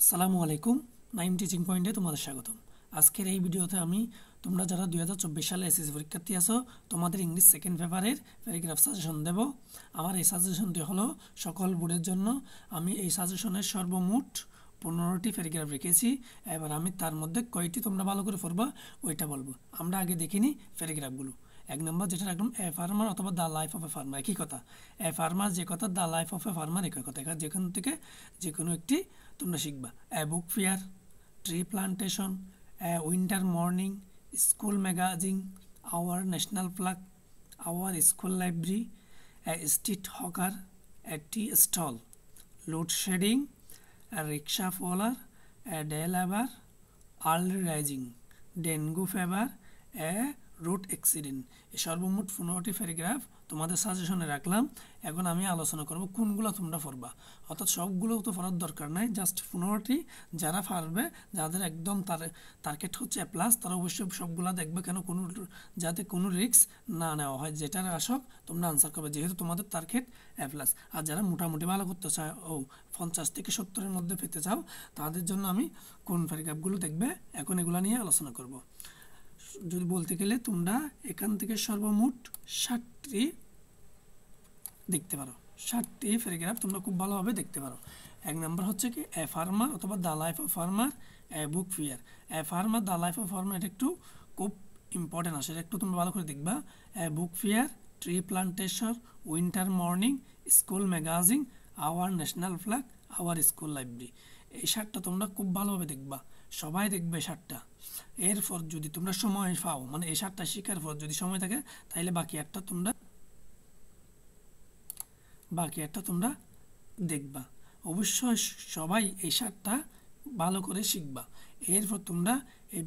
আসসালামু আলাইকুম, নাইম টিচিং পয়েন্টে তোমাদের স্বাগতম। আজকের এই ভিডিওতে আমি তোমরা যারা 2024 সালে এসএসসি পরীক্ষার্থী আছো তোমাদের ইংলিশ সেকেন্ড পেপারের প্যারাগ্রাফ সাজেশন দেব। আমার এই সাজেশনটি হলো সকল বোর্ডের জন্য। আমি এই সাজেশনের সর্বমোট 15টি প্যারাগ্রাফ রেখেছি। এবার আমি তার মধ্যে কয়টি তোমরা ভালো করে পড়বা ওইটা বলবো। আমরা আগে দেখিনি প্যারাগ্রাফগুলো। এক নম্বর যেটা একদম এ ফার্মার অথবা the life of a farmer, একই কথা। এ ফার্মার যে কথা, the life of a farmer একই কথা। যেখান থেকে যে কোনো একটি তোমরা শিখবা। A book fair, tree plantation, a winter morning, school magazine, our national flag, our school library, a street hawker, a tea stall, load shedding, a rickshaw puller, a day labour, early rising, dengue fever, a road accident. এই সর্বমোট 15টি paragraph তোমাদের সাজেশনে রাখলাম। এখন আমি আলোচনা করব কোনগুলো তোমরা পড়বা। অর্থাৎ সবগুলো তো পড়ার দরকার নাই, জাস্ট 15টি যারা পারবে, যাদের একদম টার্গেট হচ্ছে এ প্লাস, তারা অবশ্যই সবগুলো দেখবে। কেন যাতে কোনো রিস্ক না নেওয়া হয়, যেটার আসক তোমরা আনসার করবে, যেহেতু তোমাদের টার্গেট এ প্লাস। আর যারা মোটামুটি ভালো করতে চায়, 50 থেকে 70-এর মধ্যে পেতে চাও, তাদের জন্য আমি কোন প্যারাগ্রাফগুলো দেখবে এখন এগুলো নিয়ে আলোচনা করব। যদি বলতে গেলে তোমরা এখান থেকে সর্বমোট 60টি দেখতে পারো। 60টি প্যারাগ্রাফ তোমরা খুব ভালোভাবে দেখতে পারো। এক নম্বর হচ্ছে কি এ ফার্মার অথবা the life of farmer, A book fair. A farmer, the life of farmer, এটা একটু খুব ইম্পর্টেন্ট আসে, এটা একটু তোমরা ভালো করে দেখবা। A book fair, tree plantation, winter morning, school magazine, our national flag, our school library. এই 7টা তোমরা খুব ভালোভাবে দেখবা, সবাই দেখবে 7টা। এরপর যদি তোমরা সময় পাও, মানে এই 7টা শেখার পর যদি সময় থাকে, তাহলে বাকি একটা তোমরা দেখবা। অবশ্যই সবাই এই 7টা ভালো করে শিখবা। এরপর তোমরা এই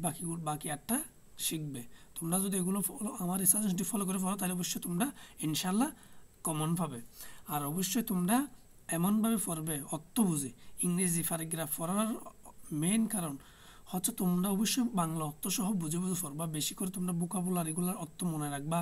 বাকি 8টা শিখবে। তোমরা যদি এগুলো আমার এই সাজেশনটি ফলো করে পড়ো, তাহলে অবশ্যই তোমরা ইনশাল্লাহ কমন পাবে। আর অবশ্যই তোমরা এমনভাবে পড়বে অর্থ বুঝে। ইংরেজি প্যারাগ্রাফ পড়ার মেইন কারণ হচ্ছে তোমরা অবশ্যই বাংলা অর্থ সহ বুঝে বুঝে পড়বা। বেশি করে তোমরা ভোকাবুলারিগুলোর অর্থ মনে রাখবা,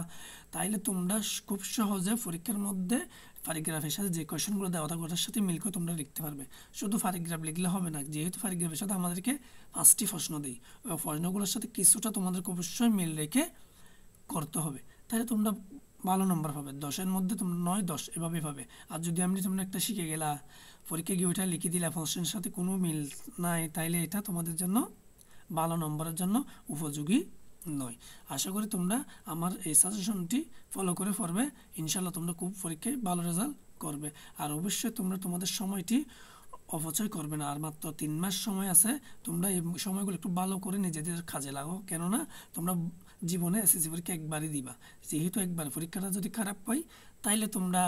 তাইলে তোমরা খুব সহজে পরীক্ষার মধ্যে প্যারাগ্রাফের সাথে যে কোয়েশনগুলো দেওয়া থাকে ওটার সাথে মিল করে তোমরা লিখতে পারবে। শুধু প্যারাগ্রাফ লিখলে হবে না, যেহেতু প্যারাগ্রাফের সাথে আমাদেরকে 5টি প্রশ্ন দিই, ওই প্রশ্নগুলোর সাথে কিছুটা তোমাদেরকে অবশ্যই মিল রেখে করতে হবে, তাহলে তোমরা ভালো নম্বর পাবে। 10-এর মধ্যে তোমরা 9, 10 এভাবে পাবে। আর যদি তোমরা একটা শিখে গেলা, পরীক্ষা গিয়ে ওইটা লিখে দিলা, প্রশ্নের সাথে কোনো মিল নাই, তাইলে এটা তোমাদের জন্য ভালো নম্বরের জন্য উপযোগী নয়। আশা করি তোমরা আমার এই সাজেশনটি ফলো করে পড়বে, ইনশাল্লাহ তোমরা খুব পরীক্ষায় ভালো রেজাল্ট করবে। আর অবশ্যই তোমরা তোমাদের সময়টি অপচয় করবে না। আর মাত্র 3 মাস সময় আছে, তোমরা এই সময়গুলো একটু ভালো করে নিজেদের কাজে লাগাও। কেননা তোমরা জীবনে এসএসসি পরীক্ষা একবারই দিবা, যেহেতু একবার পরীক্ষাটা যদি খারাপ হয়, তাইলে তোমরা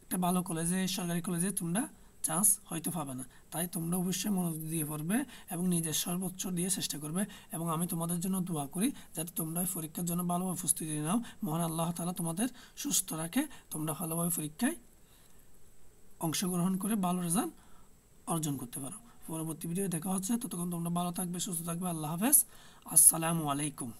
একটা ভালো কলেজে, সরকারি কলেজে তোমরা চান্স হয়তো পাবে না। তাই তোমরা অবশ্যই মনোযোগ দিয়ে পড়বে এবং নিজের সর্বোচ্চ দিয়ে চেষ্টা করবে। এবং আমি তোমাদের জন্য দোয়া করি যাতে তোমরা পরীক্ষার জন্য ভালোভাবে প্রস্তুতি নাও। মহান আল্লাহ তাআলা তোমাদের সুস্থ রাখে, তোমরা ভালোভাবে পরীক্ষায় অংশগ্রহণ করে ভালো রেজাল্ট অর্জন করতে পারো। পরবর্তী ভিডিও দেখা হচ্ছে, ততক্ষণ তোমরা ভালো থাকবে, সুস্থ থাকবে। আল্লাহ হাফেজ, আসসালামু আলাইকুম।